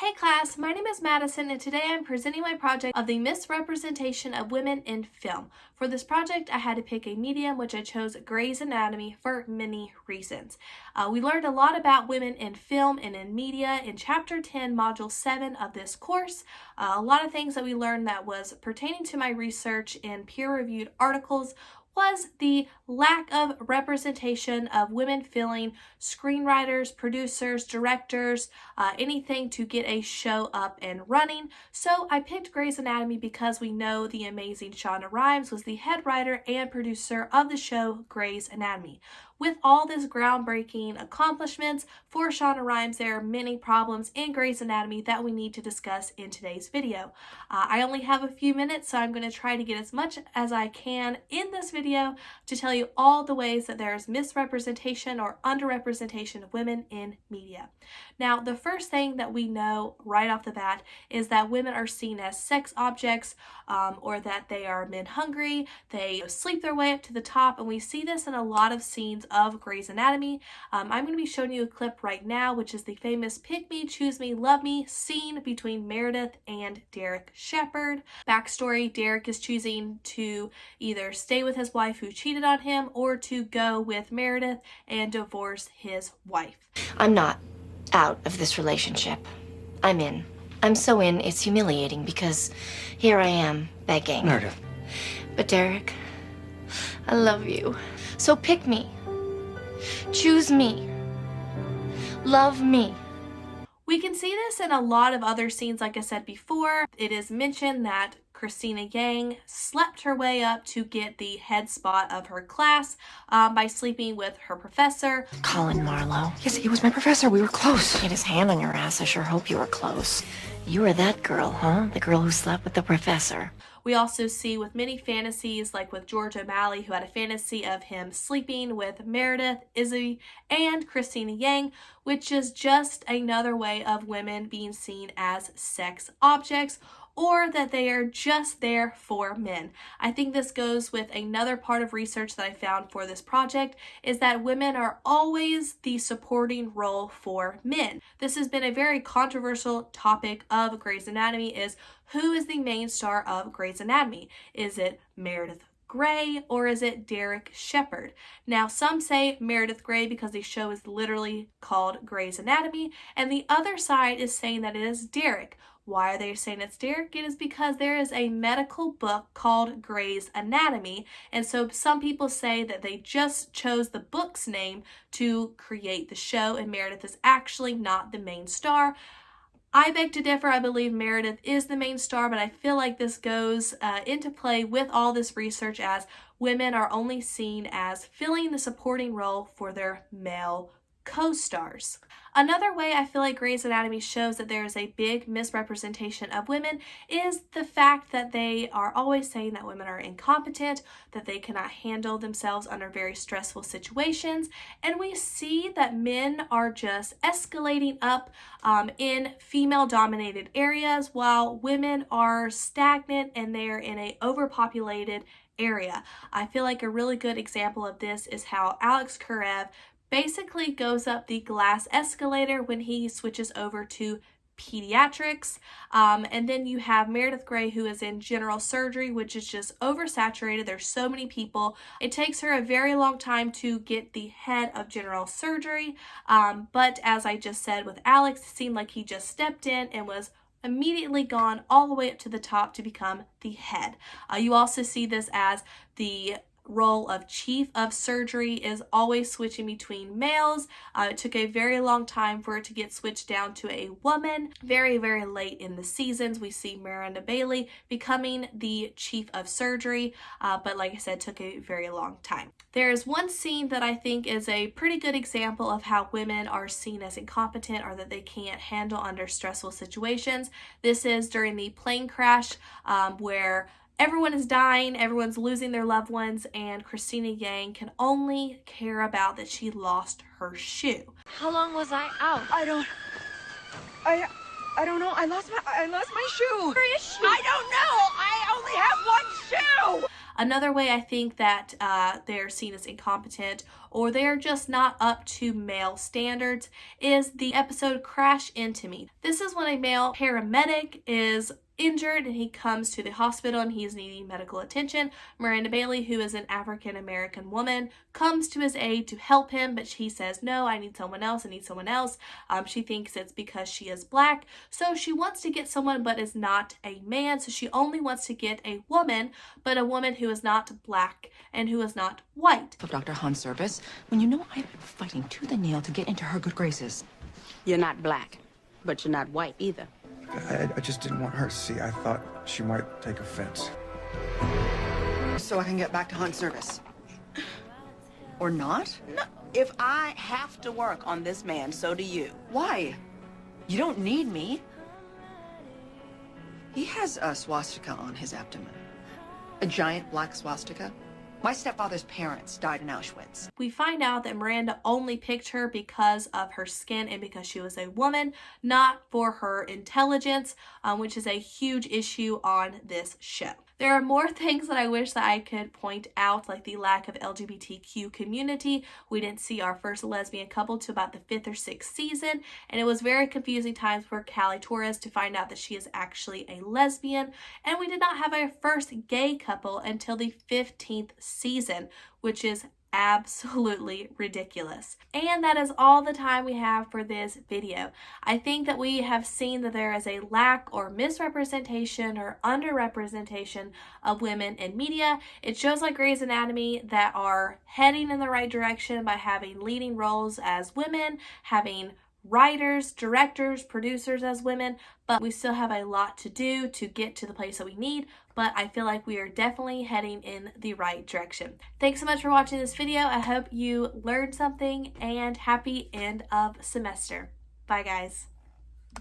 Hey class, my name is Madison and today I'm presenting my project of the misrepresentation of women in film. For this project I had to pick a medium, which I chose Grey's Anatomy for many reasons. We learned a lot about women in film and in media in Chapter 10, Module 7 of this course. A lot of things that we learned that was pertaining to my research in peer-reviewed articles was the lack of representation of women filling screenwriters, producers, directors, anything to get a show up and running. So I picked Grey's Anatomy because we know the amazing Shonda Rhimes was the head writer and producer of the show Grey's Anatomy. With all this groundbreaking accomplishments for Shonda Rhimes, there are many problems in Grey's Anatomy that we need to discuss in today's video. I only have a few minutes, so I'm going to try to get as much as I can in this video to tell you all the ways that there is misrepresentation or underrepresentation of women in media. Now, the first thing that we know right off the bat is that women are seen as sex objects, or that they are men hungry, they sleep their way up to the top, and we see this in a lot of scenes of Grey's Anatomy. I'm going to be showing you a clip right now, which is the famous pick me, choose me, love me scene between Meredith and Derek Shepherd. Backstory, Derek is choosing to either stay with his wife who cheated on him or to go with Meredith and divorce his wife. I'm not out of this relationship. I'm in. I'm so in, it's humiliating because here I am begging. Meredith. But Derek, I love you. So pick me. Choose me. Love me. We can see this in a lot of other scenes, like I said before. It is mentioned that Cristina Yang slept her way up to get the head spot of her class by sleeping with her professor. Colin Marlowe. Yes, he was my professor. We were close. He had his hand on your ass. I sure hope you were close. You were that girl, huh? The girl who slept with the professor. We also see with many fantasies, like with George O'Malley, who had a fantasy of him sleeping with Meredith, Izzy, and Cristina Yang, which is just another way of women being seen as sex objects, or that they are just there for men. I think this goes with another part of research that I found for this project, is that women are always the supporting role for men. This has been a very controversial topic of Grey's Anatomy, is who is the main star of Grey's Anatomy? Is it Meredith Grey or is it Derek Shepherd? Now, some say Meredith Grey because the show is literally called Grey's Anatomy, and the other side is saying that it is Derek. Why are they saying it's Derek? It is because there is a medical book called Grey's Anatomy, and so some people say that they just chose the book's name to create the show, and Meredith is actually not the main star. I beg to differ. I believe Meredith is the main star, but I feel like this goes into play with all this research, as women are only seen as filling the supporting role for their male co-stars. Another way I feel like Grey's Anatomy shows that there is a big misrepresentation of women is the fact that they are always saying that women are incompetent, that they cannot handle themselves under very stressful situations, and we see that men are just escalating up in female-dominated areas while women are stagnant and they're in a overpopulated area. I feel like a really good example of this is how Alex Karev basically goes up the glass escalator when he switches over to pediatrics. And then you have Meredith Grey, who is in general surgery, which is just oversaturated. There's so many people. It takes her a very long time to get the head of general surgery. But as I just said with Alex, it seemed like he just stepped in and was immediately gone all the way up to the top to become the head. You also see this as the role of chief of surgery is always switching between males. It took a very long time for it to get switched down to a woman. Very, very late in the seasons, we see Miranda Bailey becoming the chief of surgery, but like I said, took a very long time. There is one scene that I think is a pretty good example of how women are seen as incompetent or that they can't handle under stressful situations. This is during the plane crash where everyone is dying, everyone's losing their loved ones, and Cristina Yang can only care about that she lost her shoe. How long was I out? I don't know. I lost my shoe. Where is she? I don't know. I only have one shoe. Another way I think that they're seen as incompetent or they're just not up to male standards is the episode Crash Into Me. This is when a male paramedic is injured and he comes to the hospital and he's needing medical attention. Miranda Bailey, who is an African American woman, comes to his aid to help him, but he says, no, I need someone else. She thinks it's because she is black, so she wants to get someone but is not a man, so she only wants to get a woman, but a woman who is not black and who is not white. Dr. Hans Service, when you know I've been fighting tooth and nail to get into her good graces. You're not black, but you're not white either. I just didn't want her to see. I thought she might take offense. So I can get back to Hans Service. Or not? No, if I have to work on this man, so do you. Why? You don't need me. He has a swastika on his abdomen. A giant black swastika. My stepfather's parents died in Auschwitz. We find out that Miranda only picked her because of her skin and because she was a woman, not for her intelligence, which is a huge issue on this show. There are more things that I wish that I could point out, like the lack of LGBTQ community. We didn't see our first lesbian couple to about the 5th or 6th season, and it was very confusing times for Callie Torres to find out that she is actually a lesbian. And we did not have our first gay couple until the 15th season, which is absolutely ridiculous. And that is all the time we have for this video. I think that we have seen that there is a lack or misrepresentation or underrepresentation of women in media. It shows like Grey's Anatomy that are heading in the right direction by having leading roles as women, having writers, directors, producers as women, but we still have a lot to do to get to the place that we need, but I feel like we are definitely heading in the right direction. Thanks so much for watching this video. I hope you learned something, and happy end of semester. Bye guys.